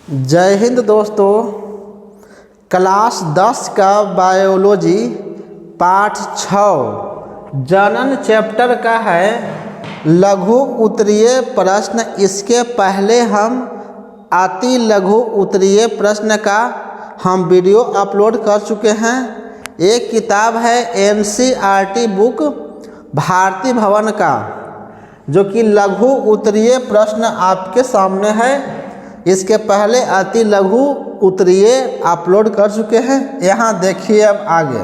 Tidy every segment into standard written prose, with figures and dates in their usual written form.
जय हिंद दोस्तों। क्लास 10 का बायोलॉजी पाठ 6 जनन चैप्टर का है लघु उत्तरीय प्रश्न। इसके पहले हम अति लघु उत्तरीय प्रश्न का हम वीडियो अपलोड कर चुके हैं। एक किताब है NCERT बुक भारती भवन का, जो कि लघु उत्तरीय प्रश्न आपके सामने है। इसके पहले अति लघु उत्तरीय अपलोड कर चुके हैं। यहाँ देखिए अब आगे।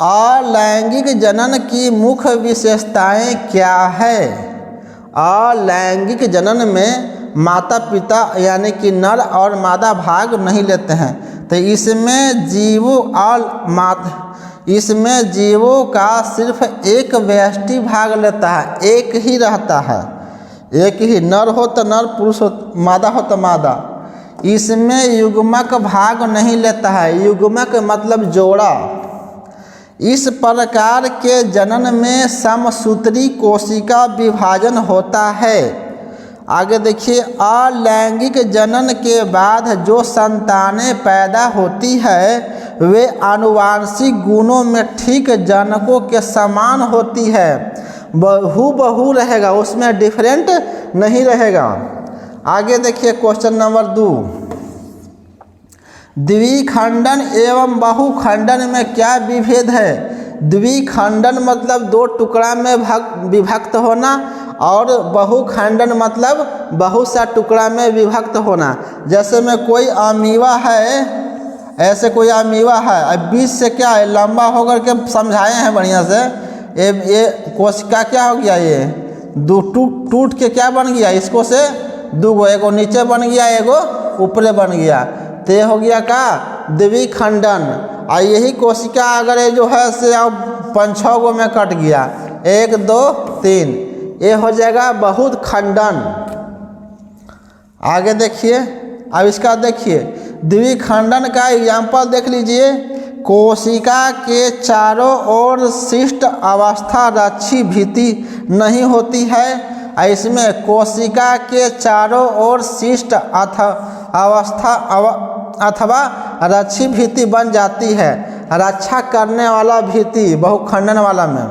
अलैंगिक जनन की मुख्य विशेषताएं क्या है? अलैंगिक जनन में माता पिता यानी कि नर और मादा भाग नहीं लेते हैं, तो इसमें जीवों का सिर्फ एक व्यष्टि भाग लेता है, एक ही रहता है, एक ही, नर हो तो नर, पुरुष हो, मादा हो तो मादा। इसमें युग्मक भाग नहीं लेता है, युग्मक मतलब जोड़ा। इस प्रकार के जनन में समसूत्री कोशिका विभाजन होता है। आगे देखिए, अलैंगिक जनन के बाद जो संतानें पैदा होती है वे आनुवांशिक गुणों में ठीक जनकों के समान होती है, बहु रहेगा, उसमें डिफरेंट नहीं रहेगा। आगे देखिए क्वेश्चन नंबर 2, द्विखंडन एवं बहुखंडन में क्या विभेद है? द्विखंडन मतलब दो टुकड़ा में विभक्त होना, और बहुखंडन मतलब बहुत सा टुकड़ा में विभक्त होना। जैसे में कोई अमीवा है, ऐसे कोई अमीवा है, अब बीच से क्या है, लंबा होकर के समझाए हैं बढ़िया से। ये कोशिका क्या हो गया, ये दो टूट के क्या बन गया, इसको से दो गो, एगो नीचे बन गया, एगो ऊपरे बन गया, तो ये हो गया का द्विखंडन। और यही कोशिका अगर ये जो है से अब 5-6 गो में कट गया, 1 2 3, ये हो जाएगा बहुत खंडन। आगे देखिए, अब इसका देखिए द्विखंडन का एग्जाम्पल देख लीजिए। कोशिका के चारों ओर शिष्ट अवस्था रक्षी भित्ति नहीं होती है। इसमें कोशिका के चारों ओर शिष्ट अथवा रक्षी भित्ति बन जाती है, रक्षा करने वाला भित्ति बहुखंडन वाला में।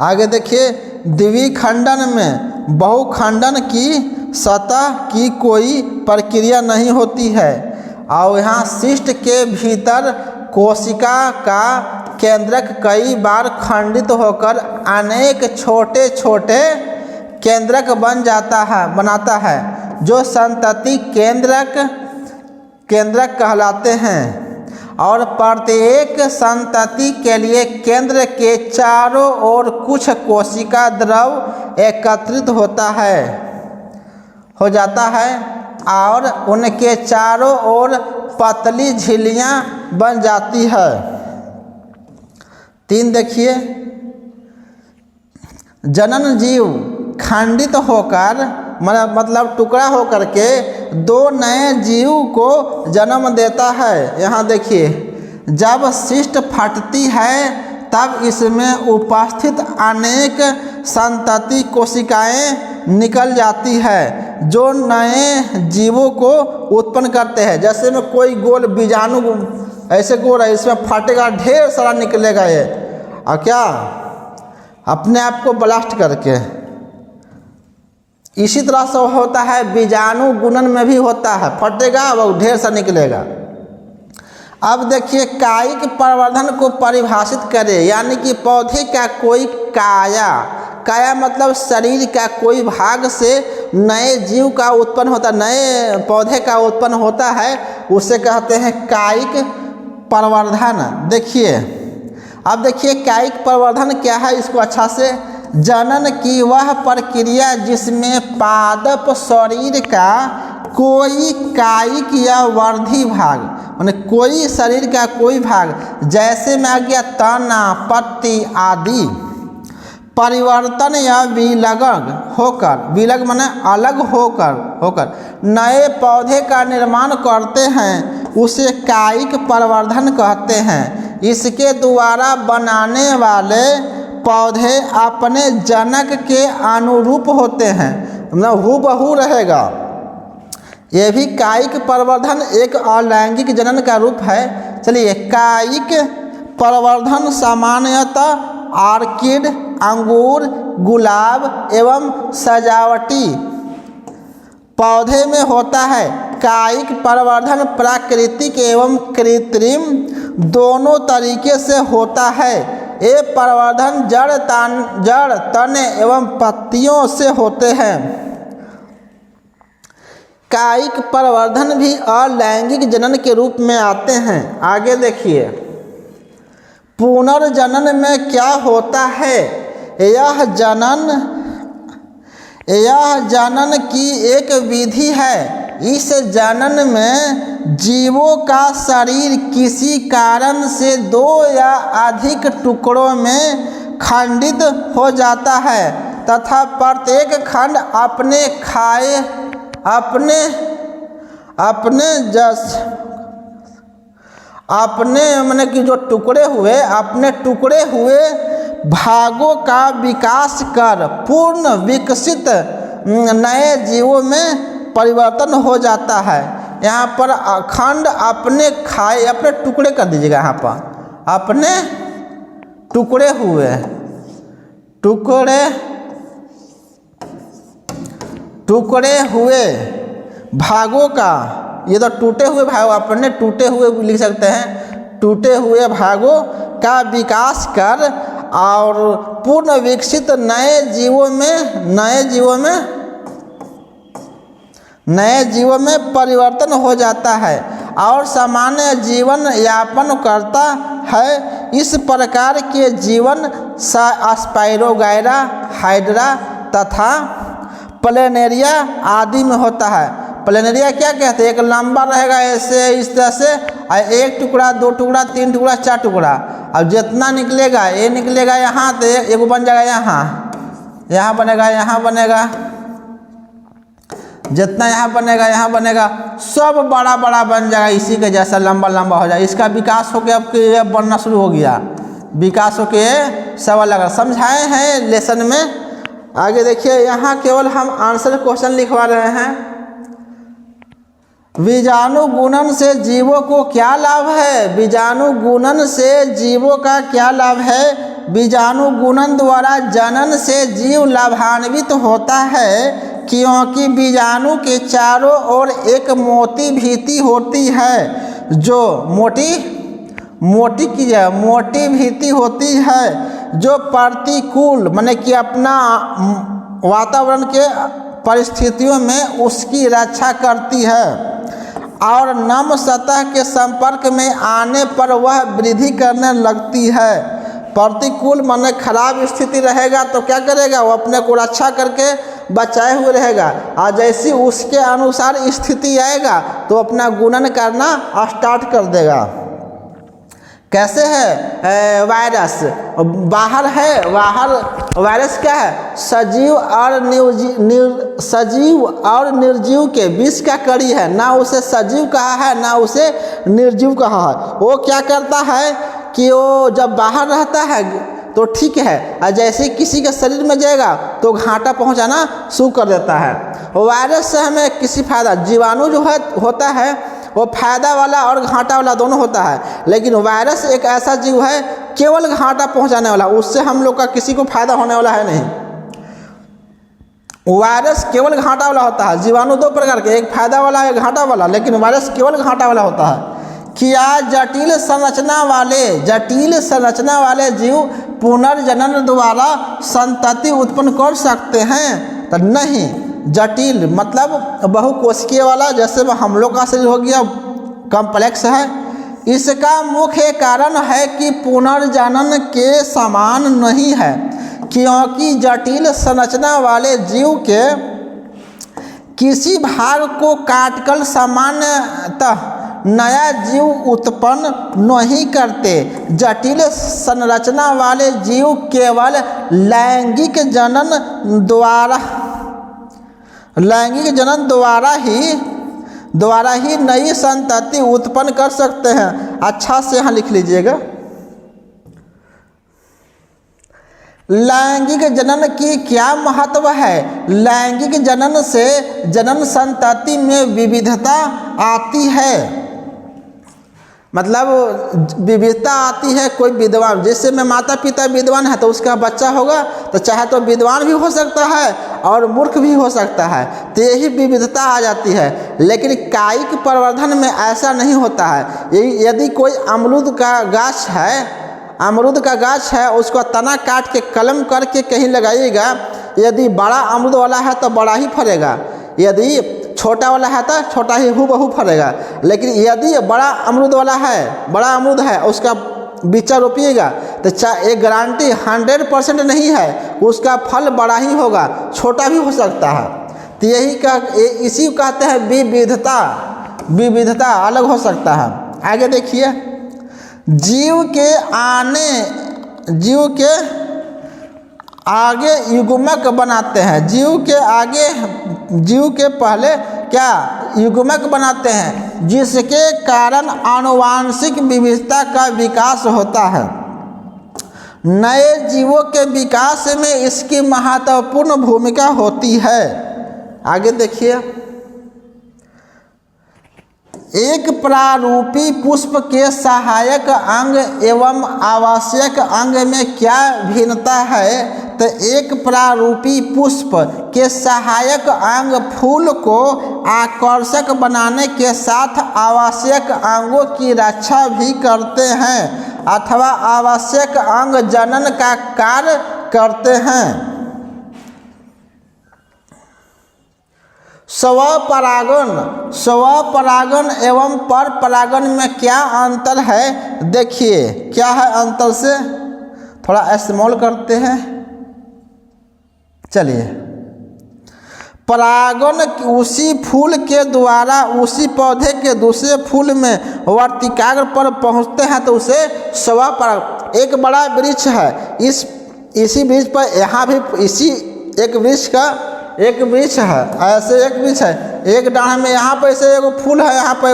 आगे देखिए, द्विखंडन में बहुखंडन की सतह की कोई प्रक्रिया नहीं होती है, और यहाँ शिष्ट के भीतर कोशिका का केंद्रक कई बार खंडित होकर अनेक छोटे छोटे केंद्रक बनाता है, जो संतति केंद्रक कहलाते हैं। और प्रत्येक संतति के लिए केंद्र के चारों ओर कुछ कोशिका द्रव एकत्रित हो जाता है, और उनके चारों ओर पतली झिल्लियां बन जाती है। 3 देखिए, जनन जीव खंडित होकर मतलब टुकड़ा होकर के 2 नए जीव को जन्म देता है। यहाँ देखिए, जब शिष्ट फटती है तब इसमें उपस्थित अनेक संतति कोशिकाएं निकल जाती है, जो नए जीवों को उत्पन्न करते हैं। जैसे में कोई गोल बीजाणु ऐसे गोल है, इसमें फटेगा, ढेर सारा निकलेगा ये, और क्या अपने आप को ब्लास्ट करके। इसी तरह से होता है बीजाणु गुणन में भी होता है, फटेगा वो ढेर सा निकलेगा। अब देखिए, कायिक प्रवर्धन को परिभाषित करें, यानी कि पौधे का कोई काया मतलब शरीर का कोई भाग से नए जीव का उत्पन्न होता, नए पौधे का उत्पन्न होता है, उसे कहते हैं कायिक प्रवर्धन। देखिए, अब देखिए कायिक प्रवर्धन क्या है, इसको अच्छा से। जनन की वह प्रक्रिया जिसमें पादप शरीर का कोई कायिक या वर्धी भाग, माने कोई शरीर का कोई भाग, जैसे में आ गया तना, पत्ती आदि, परिवर्तन या विलग माने अलग होकर नए पौधे का निर्माण करते हैं, उसे कायिक प्रवर्धन कहते हैं। इसके द्वारा बनाने वाले पौधे अपने जनक के अनुरूप होते हैं, मतलब हूबहू रहेगा। यह भी कायिक प्रवर्धन एक अलैंगिक जनन का रूप है। चलिए, कायिक प्रवर्धन सामान्यतः ऑर्किड, अंगूर, गुलाब एवं सजावटी पौधे में होता है। कायिक प्रवर्धन प्राकृतिक एवं कृत्रिम दोनों तरीके से होता है। ये प्रवर्धन जड़, तने एवं पत्तियों से होते हैं। कायिक प्रवर्धन भी अलैंगिक जनन के रूप में आते हैं। आगे देखिए, पुनर्जनन में क्या होता है। यह जनन की एक विधि है। इस जनन में जीवों का शरीर किसी कारण से 2 या अधिक टुकड़ों में खंडित हो जाता है तथा प्रत्येक खंड अपने कि जो अपने टुकड़े हुए भागों का विकास कर पूर्ण विकसित नए जीवों में परिवर्तन हो जाता है। यहाँ पर खंड अपने टुकड़े कर दीजिएगा। यहाँ पर अपने टुकड़े हुए भागों का, ये तो टूटे हुए भाग, अपने टूटे हुए लिख सकते हैं, टूटे हुए भागों का विकास कर और पूर्ण विकसित नए जीवों में परिवर्तन हो जाता है और सामान्य जीवन यापन करता है। इस प्रकार के जीवन स्पाइरोगाइरा, हाइड्रा तथा प्लेनेरिया आदि में होता है। प्लेनेरिया क्या कहते हैं, एक लंबा रहेगा ऐसे इस तरह से, 1 टुकड़ा, 2 टुकड़ा, 3 टुकड़ा, 4 टुकड़ा, अब जितना निकलेगा ये निकलेगा यहाँ, तो एक बन जाएगा यहाँ बनेगा, यहाँ बनेगा, जितना यहाँ बनेगा, सब बड़ा बड़ा बन जाएगा, इसी के जैसा लंबा लंबा हो जाएगा। इसका विकास होकर अब बनना शुरू हो गया, विकास होके सब अलग समझाए हैं लेसन में। आगे देखिए, यहाँ केवल हम आंसर क्वेश्चन लिखवा रहे हैं। बीजाणु गुणन से जीवों को क्या लाभ है। बीजाणु गुणन से जीवों का क्या लाभ है। बीजाणु गुणन द्वारा जनन से जीव लाभान्वित होता है, क्योंकि बीजाणु के चारों ओर एक मोटी भीति होती है, जो मोटी भीति होती है, जो प्रतिकूल माने कि अपना वातावरण के परिस्थितियों में उसकी रक्षा करती है और नम सतह के संपर्क में आने पर वह वृद्धि करने लगती है। प्रतिकूल माने खराब स्थिति रहेगा तो क्या करेगा, वो अपने को रक्षा करके बचाए हुए रहेगा, और जैसी उसके अनुसार स्थिति आएगा तो अपना गुणन करना स्टार्ट कर देगा। कैसे है वायरस, बाहर वायरस क्या है, सजीव और निर्जीव के बीच का कड़ी है, ना उसे सजीव कहा है ना उसे निर्जीव कहा है। वो क्या करता है कि वो जब बाहर रहता है तो ठीक है, और जैसे किसी के शरीर में जाएगा तो घाटा पहुंचाना शुरू कर देता है। वायरस से हमें किसी फायदा, जीवाणु जो है होता है वो फायदा वाला और घाटा वाला दोनों होता है, लेकिन वायरस एक ऐसा जीव है केवल घाटा पहुंचाने वाला, उससे हम लोग का किसी को फायदा होने वाला है नहीं। वायरस केवल घाटा वाला होता है। जीवाणु 2 प्रकार के, एक फायदा वाला एक घाटा वाला, लेकिन वायरस केवल घाटा वाला होता है। क्या जटिल संरचना वाले जीव पुनर्जनन द्वारा संतति उत्पन्न कर सकते हैं? तो नहीं। जटिल मतलब बहुकोशिकीय वाला, जैसे हम लोग का शरीर हो गया कॉम्प्लेक्स है। इसका मुख्य कारण है कि पुनर्जनन के समान नहीं है, क्योंकि जटिल संरचना वाले जीव के किसी भाग को काटकर सामान्यतः नया जीव उत्पन्न नहीं करते। जटिल संरचना वाले जीव केवल लैंगिक जनन द्वारा ही नई संतति उत्पन्न कर सकते हैं। अच्छा से यहाँ लिख लीजिएगा। लैंगिक जनन की क्या महत्व है? लैंगिक जनन से जनन संतति में विविधता आती है, मतलब विविधता आती है। कोई विद्वान, जैसे में माता पिता विद्वान है तो उसका बच्चा होगा तो चाहे तो विद्वान भी हो सकता है और मूर्ख भी हो सकता है, तो यही विविधता आ जाती है। लेकिन कायिक प्रवर्धन में ऐसा नहीं होता है। यदि कोई अमरूद का गाछ है, उसको तना काट के कलम करके कहीं लगाइएगा, यदि बड़ा अमरूद वाला है तो बड़ा ही फलेगा, यदि छोटा वाला है तो छोटा ही हूबहू फलेगा। लेकिन यदि बड़ा अमरूद है उसका बीचा रोपिएगा तो एक गारंटी 100% नहीं है, उसका फल बड़ा ही होगा, छोटा भी हो सकता है। तो इसी को कहते हैं विविधता अलग हो सकता है। आगे देखिए, जीव के आगे युग्मक बनाते हैं। जीव के पहले क्या युग्मक बनाते हैं, जिसके कारण आनुवांशिक विविधता का विकास होता है। नए जीवों के विकास में इसकी महत्वपूर्ण भूमिका होती है। आगे देखिए, एक प्रारूपी पुष्प के सहायक अंग एवं आवश्यक अंग में क्या भिन्नता है? तो एक प्रारूपी पुष्प के सहायक अंग फूल को आकर्षक बनाने के साथ आवश्यक अंगों की रक्षा भी करते हैं अथवा आवश्यक अंग जनन का कार्य करते हैं। स्वपरागन एवं परपरागन में क्या अंतर है? देखिए क्या है अंतर, से थोड़ा स्मॉल करते हैं। चलिए, परागन उसी फूल के द्वारा उसी पौधे के दूसरे फूल में वर्तिकाग्र पर पहुंचते हैं तो उसे स्वपरागन। एक बड़ा वृक्ष है, इसी वृक्ष पर यहाँ भी एक वृक्ष है, ऐसे एक वृक्ष है, एक डाढ़ में यहाँ पर ऐसे एगो फूल है, यहाँ पर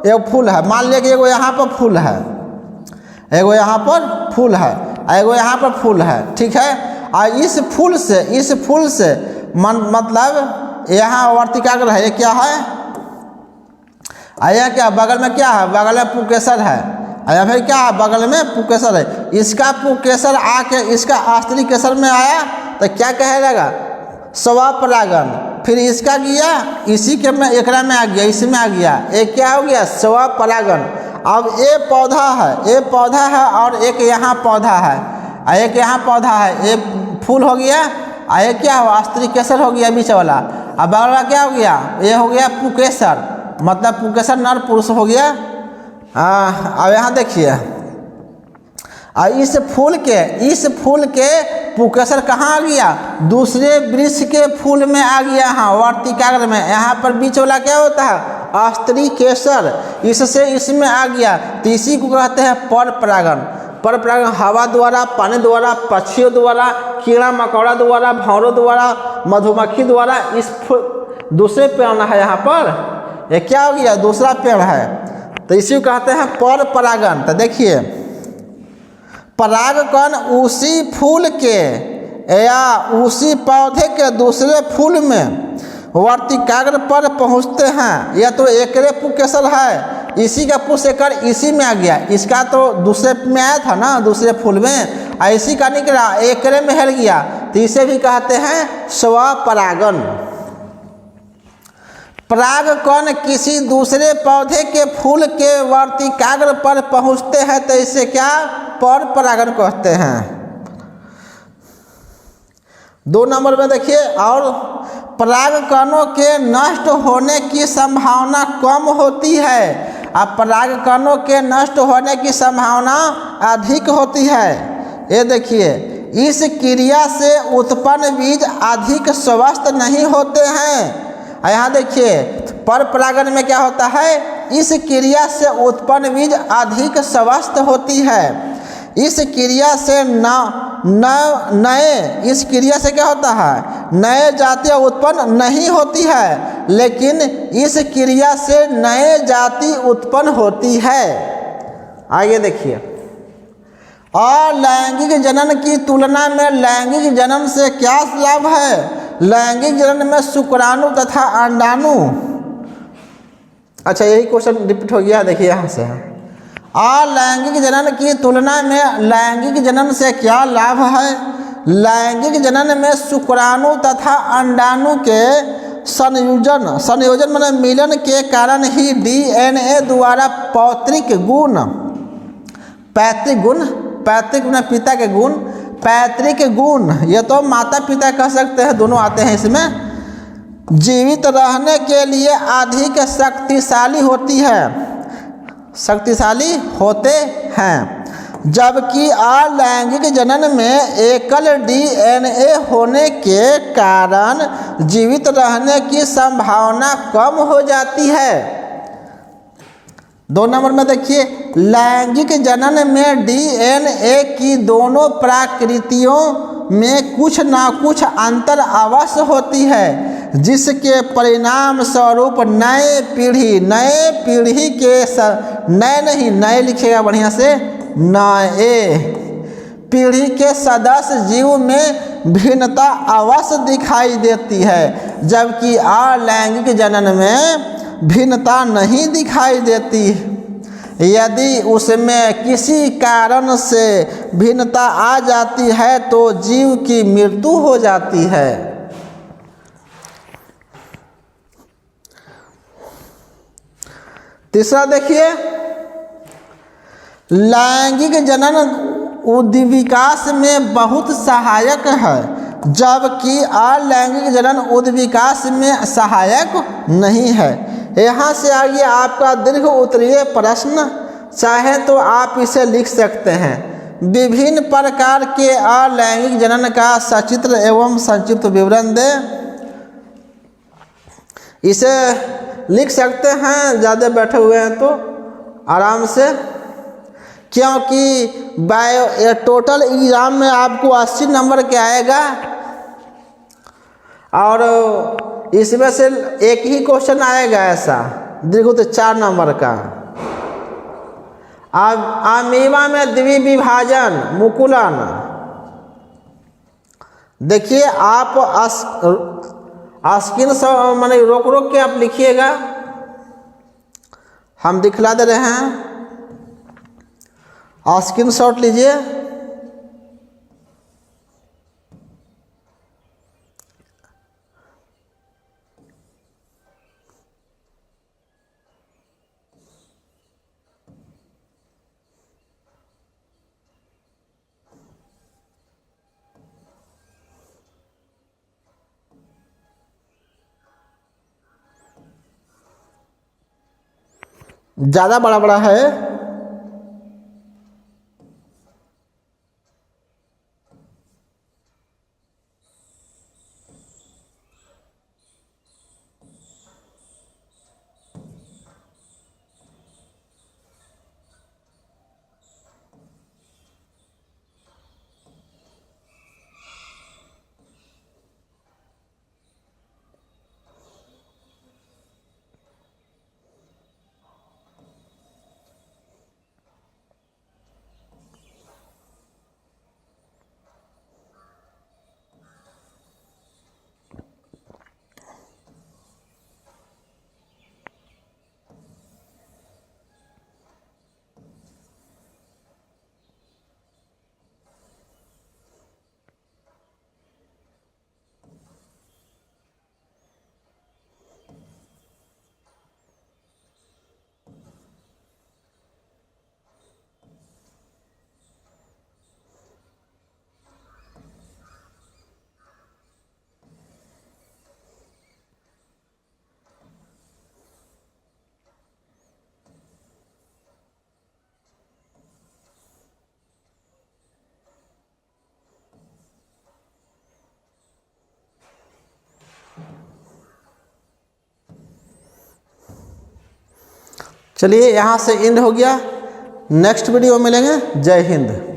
एगो फूल है। मान लिया कि एगो यहाँ पर फूल है, एगो यहाँ पर फूल है, एगो यहाँ पर फूल है, ठीक है। और इस फूल से मतलब यहाँ वर्तिकाग्र है, ये क्या है? यह क्या बगल में क्या है? बगल में पुकेसर है, या फिर क्या है? बगल में पुकेसर है। इसका पुकेसर आके इसका अस्त्री केसर में आया तो क्या कहेगा? स्वपरागन। फिर इसका गया इसी के में एकरा में आ गया, इसमें आ गया, एक क्या हो गया? स्वपरागन। अब ये पौधा है और एक यहाँ पौधा है, एक यहाँ पौधा है, ये फूल हो गया, ये क्या हो? अस्त्री केसर हो गया बीच वाला। अब बगल वाला क्या हो गया? ये हो गया पुकेसर, मतलब पुकेसर नर पुरुष हो गया। अब यहाँ देखिए, इस फूल के पुकेसर कहाँ आ गया? दूसरे वृक्ष के फूल में आ गया, हाँ वर्तिकाग्र में। यहाँ पर बीच वाला क्या होता है? अस्त्री केसर, इससे इसमें आ गया, तो इसी को कहते हैं परपरागन। परपरागन हवा द्वारा, पानी द्वारा, पक्षियों द्वारा, कीड़ा मकोड़ा द्वारा, भौरों द्वारा, मधुमक्खी द्वारा। इस दूसरे पेड़ है, यहाँ पर ये क्या हो गया? दूसरा पेड़ है, तो इसी को कहते हैं परपरागन। तो देखिए, परागकण उसी फूल के या उसी पौधे के दूसरे फूल में वर्तिकाग्र पर पहुँचते हैं। या तो एकरे पुकेसर है, इसी का पुष्कर इसी में आ गया, इसका तो दूसरे में आया था ना, दूसरे फूल में, इसी का निकला एकरे में हिल गया, तो इसे भी कहते हैं स्वपरागन। परागकण किसी दूसरे पौधे के फूल के वर्तिकाग्र पर पहुँचते हैं तो इसे क्या? परपरागन कहते हैं। 2 नंबर में देखिए, और परागकणों के नष्ट होने की संभावना कम होती है, अब परागकणों के नष्ट होने की संभावना अधिक होती है। ये देखिए, इस क्रिया से उत्पन्न बीज अधिक स्वस्थ नहीं होते हैं। यहाँ देखिए, परपरागन में क्या होता है? इस क्रिया से उत्पन्न बीज अधिक स्वस्थ होती है। इस क्रिया से इस क्रिया से क्या होता है? नए जातियाँ उत्पन्न नहीं होती है, लेकिन इस क्रिया से नए जाति उत्पन्न होती है। आगे देखिए, अलैंगिक जनन की तुलना में लैंगिक जनन से क्या लाभ है? लैंगिक जनन में शुक्राणु तथा अंडाणु। अच्छा, यही क्वेश्चन रिपीट हो गया, देखिए यहाँ से। अलैंगिक जनन की तुलना में लैंगिक जनन से क्या लाभ है? लैंगिक जनन में शुक्राणु तथा अंडाणु के संयोजन माने मिलन के कारण ही डीएनए द्वारा पैतृक माने पिता के गुण, पैतृक गुण, ये तो माता पिता कह सकते हैं, दोनों आते हैं इसमें, जीवित रहने के लिए अधिक शक्तिशाली होते हैं। जबकि अलैंगिक जनन में एकल डीएनए होने के कारण जीवित रहने की संभावना कम हो जाती है। 2 नंबर में देखिए, लैंगिक जनन में डीएनए की दोनों प्रकृतियों में कुछ ना कुछ अंतर अवश्य होती है, जिसके परिणाम स्वरूप नए पीढ़ी के नए लिखेगा बढ़िया से, नए पीढ़ी के सदस्य जीव में भिन्नता अवश्य दिखाई देती है, जबकि अलैंगिक जनन में भिन्नता नहीं दिखाई देती। यदि उसमें किसी कारण से भिन्नता आ जाती है तो जीव की मृत्यु हो जाती है। तीसरा देखिए, लैंगिक जनन उद्विकास में बहुत सहायक है, जबकि अलैंगिक जनन उद्विकास में सहायक नहीं है। यहाँ से आगे आपका दीर्घ उत्तरीय प्रश्न, चाहे तो आप इसे लिख सकते हैं। विभिन्न प्रकार के अलैंगिक जनन का सचित्र एवं संक्षिप्त विवरण दें। इसे लिख सकते हैं, ज़्यादा बैठे हुए हैं तो आराम से, क्योंकि टोटल एग्ज़ाम में आपको 80 नंबर के आएगा और इसमें से एक ही क्वेश्चन आएगा ऐसा दीर्घ 4 नंबर का। अमीबा में द्विविभाजन मुकुलन, देखिए आप स्क्रीन माने रोक के आप लिखिएगा, हम दिखला दे रहे हैं, स्क्रीन शॉट लीजिए। ज़्यादा बड़ा है। चलिए यहाँ से एंड हो गया, नेक्स्ट वीडियो मिलेंगे। जय हिंद।